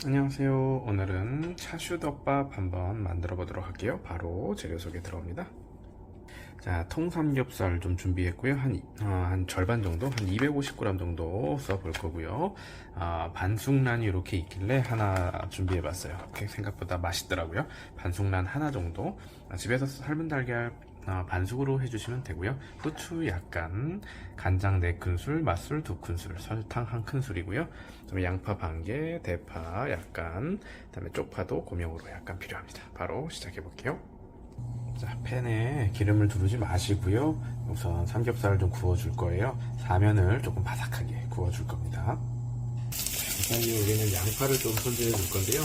안녕하세요. 오늘은 차슈덮밥 한번 만들어 보도록 할게요. 바로 재료 소개 들어옵니다. 자, 통삼겹살 좀 준비했고요. 한 절반 정도, 한 250g 정도 써볼 거고요. 반숙란이 이렇게 있길래 하나 준비해 봤어요. 생각보다 맛있더라고요. 반숙란 하나 정도. 집에서 삶은 달걀 반숙으로 해주시면 되고요. 후추 약간, 간장 4큰술, 맛술 2큰술, 설탕 1큰술이고요. 양파 반개, 대파 약간, 그 다음에 쪽파도 고명으로 약간 필요합니다. 바로 시작해 볼게요. 자, 팬에 기름을 두르지 마시고요. 우선 삼겹살을 좀 구워줄 거예요. 사면을 조금 바삭하게 구워줄 겁니다. 우선 여기는 양파를 좀 손질해 줄 건데요.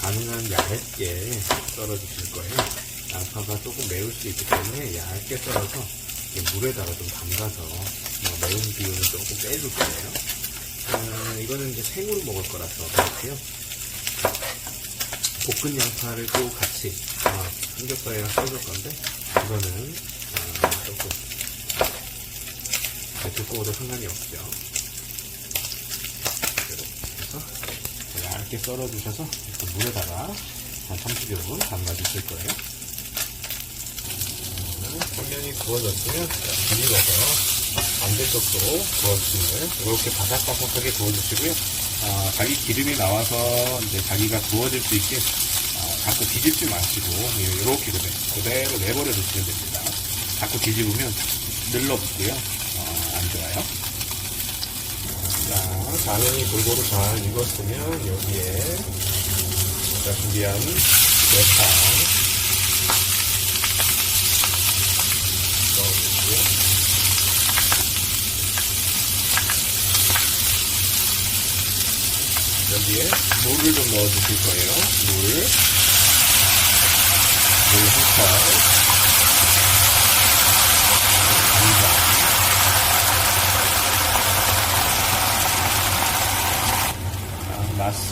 가능한 얇게 썰어 주실 거예요. 양파가 조금 매울 수 있기 때문에 얇게 썰어서 물에다가 좀 담가서 매운 기운을 조금 빼줄 거예요. 이거는 이제 생으로 먹을 거라서 그렇고요. 볶은 양파를 또 같이 삼겹살이랑 썰줄 건데 이거는 조금 두꺼워도 상관이 없죠. 이렇게 해서 얇게 썰어 주셔서 물에다가 한 30여 분 담가 주실 거예요. 화면이 구워졌으면 뒤집어서 반대쪽도 구워주시는 거예요. 이렇게 바삭바삭하게 구워주시고요. 자기 기름이 나와서 이제 자기가 구워질 수 있게 자꾸 뒤집지 마시고 이렇게 그대로 내버려 두시면 됩니다. 자꾸 뒤집으면 늘러붙고요. 안 좋아요. 자, 라면이 골고루 잘 익었으면 여기에 제가 준비한 대파 넣어주시고요. 여기에 물을 좀 넣어주실 거예요. 물 한 컵, 간장, 맛술,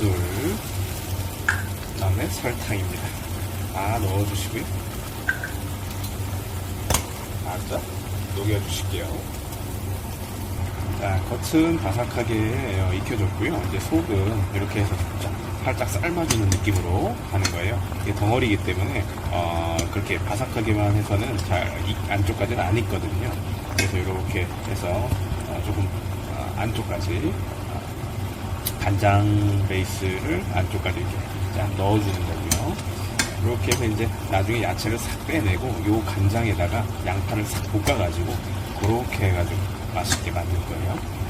그 다음에 설탕입니다. 다 넣어주시고요. 살짝 녹여주실게요. 자, 겉은 바삭하게 익혀줬고요. 이제 속은 이렇게 해서 살짝 삶아주는 느낌으로 하는 거예요. 이게 덩어리이기 때문에 그렇게 바삭하게만 해서는 잘 안쪽까지는 안 익거든요. 그래서 이렇게 해서 조금 안쪽까지 간장 베이스를 안쪽까지 이렇게 쫙 넣어주는 거고요. 이렇게 해서 이제 나중에 야채를 싹 빼내고 요 간장에다가 양파를 싹 볶아가지고 그렇게 해가지고 맛있게 만들 거예요.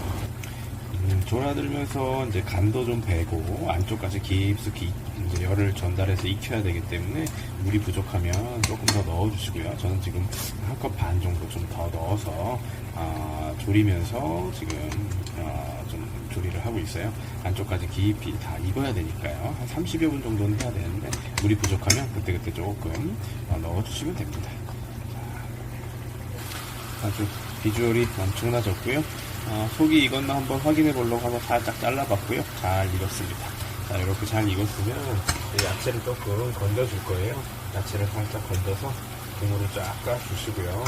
졸아들면서 이제 간도 좀 배고 안쪽까지 깊숙이 이제 열을 전달해서 익혀야 되기 때문에 물이 부족하면 조금 더 넣어주시고요. 저는 지금 한 컵 반 정도 좀 더 넣어서 졸이면서 지금 좀 조리를 하고 있어요. 안쪽까지 깊이 다 익어야 되니까요. 한 30여 분 정도는 해야 되는데 물이 부족하면 그때그때 조금 넣어주시면 됩니다. 아주 비주얼이 엄청나졌고요. 속이 익었나 한번 확인해 보려고 한번 살짝 잘라봤고요. 잘 익었습니다. 자, 이렇게 잘 익었으면 야채를 조금 건져줄 거예요. 야채를 살짝 건져서 국물을 쫙 까주시고요.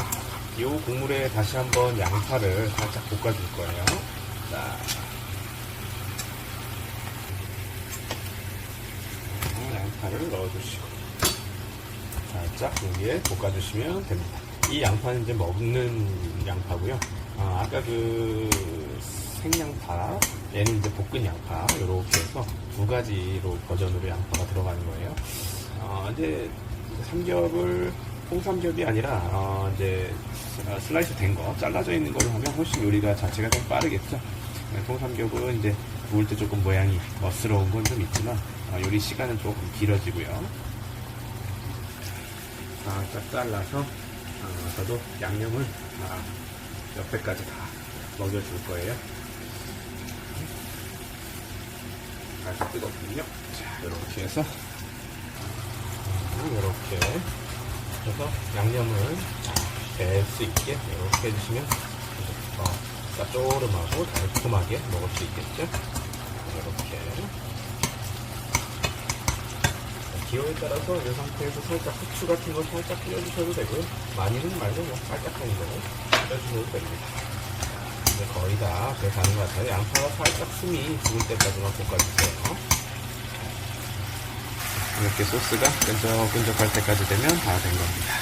이 국물에 다시 한번 양파를 살짝 볶아줄 거예요. 자, 양파를 넣어주시고 살짝 여기에 볶아주시면 됩니다. 이 양파는 이제 먹는 양파고요. 아까 그 생양파, 얘는 이제 볶은 양파, 이렇게 해서 두 가지로 버전으로 양파가 들어가는 거예요. 이제 삼겹을 홍삼겹이 아니라 이제 슬라이스 된 거, 잘라져 있는 걸로 하면 훨씬 요리가 자체가 좀 빠르겠죠. 홍삼겹은 이제 구울 때 조금 모양이 멋스러운 건 좀 있지만 요리 시간은 조금 길어지고요. 딱 잘라서 저도 양념을 옆에까지 다 먹여줄 거예요. 살짝 뜨겁군요. 자, 이렇게 해서 이렇게 해서 양념을 될 수 있게 이렇게 해주시면 쪼름하고 달콤하게 먹을 수 있겠죠. 이렇게 기호에 따라서 이 상태에서 살짝 후추 같은 거 살짝 뿌려주셔도 되고요. 많이는 말고 살짝 정도 뿌려주셔도 됩니다. 이제 거의 다 돼가는 것 같아요. 양파가 살짝 숨이 죽을 때까지만 볶아주세요. 이렇게 소스가 끈적끈적할 때까지 되면 다 된 겁니다.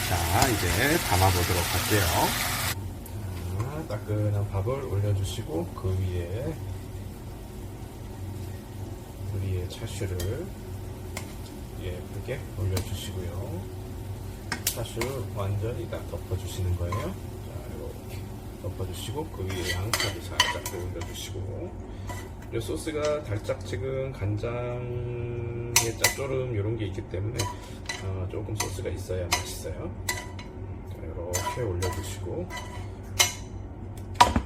자, 이제 담아보도록 할게요. 자, 따끈한 밥을 올려주시고 그 위에 차슈를 예쁘게 올려주시고요. 차슈 완전히 다 덮어주시는 거예요. 자, 이렇게 덮어주시고 그 위에 양파도 살짝 올려주시고, 이 소스가 달짝지근 간장의 짭조름 이런 게 있기 때문에 조금 소스가 있어야 맛있어요. 자, 이렇게 올려주시고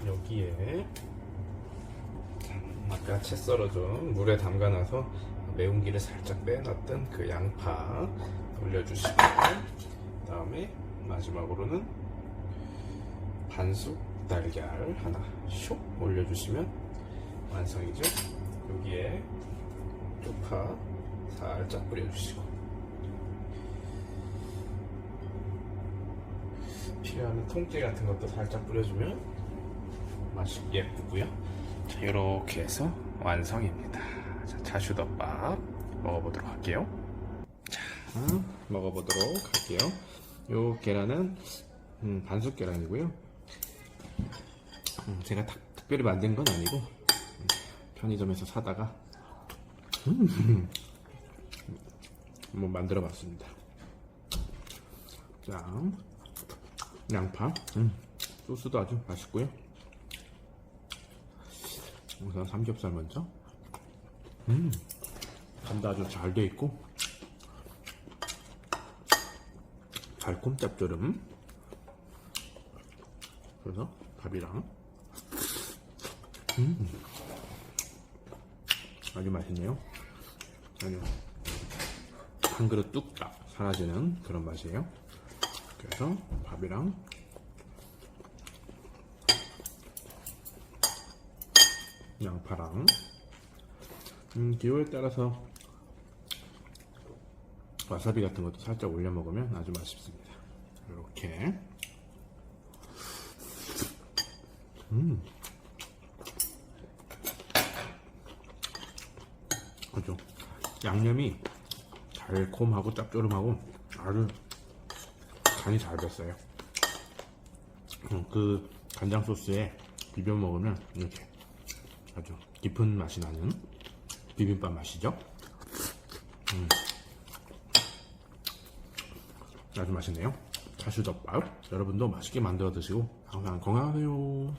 여기에 아까 채 썰어준 물에 담가놔서 매운기를 살짝 빼놨던 그 양파 올려주시고, 그 다음에 마지막으로는 반숙 달걀 하나 슉 올려주시면 완성이죠. 여기에 쪽파 살짝 뿌려주시고, 필요하면 통깨 같은 것도 살짝 뿌려주면 맛이 예쁘고요. 자, 이렇게 해서 완성입니다. 자, 차슈덮밥 먹어보도록 할게요. 자, 먹어보도록 할게요. 요 계란은 반숙 계란이고요. 제가 특별히 만든 건 아니고 편의점에서 사다가 한번 만들어 봤습니다. 자, 양파 소스도 아주 맛있고요. 우선 삼겹살 먼저. 간도 아주 잘 돼 있고 달콤 짭조름. 그래서 밥이랑 아주 맛있네요. 아주 한 그릇 뚝딱 사라지는 그런 맛이에요. 그래서 밥이랑 양파랑 기호에 따라서 와사비 같은 것도 살짝 올려 먹으면 아주 맛있습니다. 이렇게 아주 양념이 달콤하고 짭조름하고 아주 간이 잘 됐어요. 그 간장 소스에 비벼 먹으면 이렇게 아주 깊은 맛이 나는 비빔밥 맛이죠. 아주 맛있네요. 차슈덮밥 여러분도 맛있게 만들어 드시고 항상 건강하세요.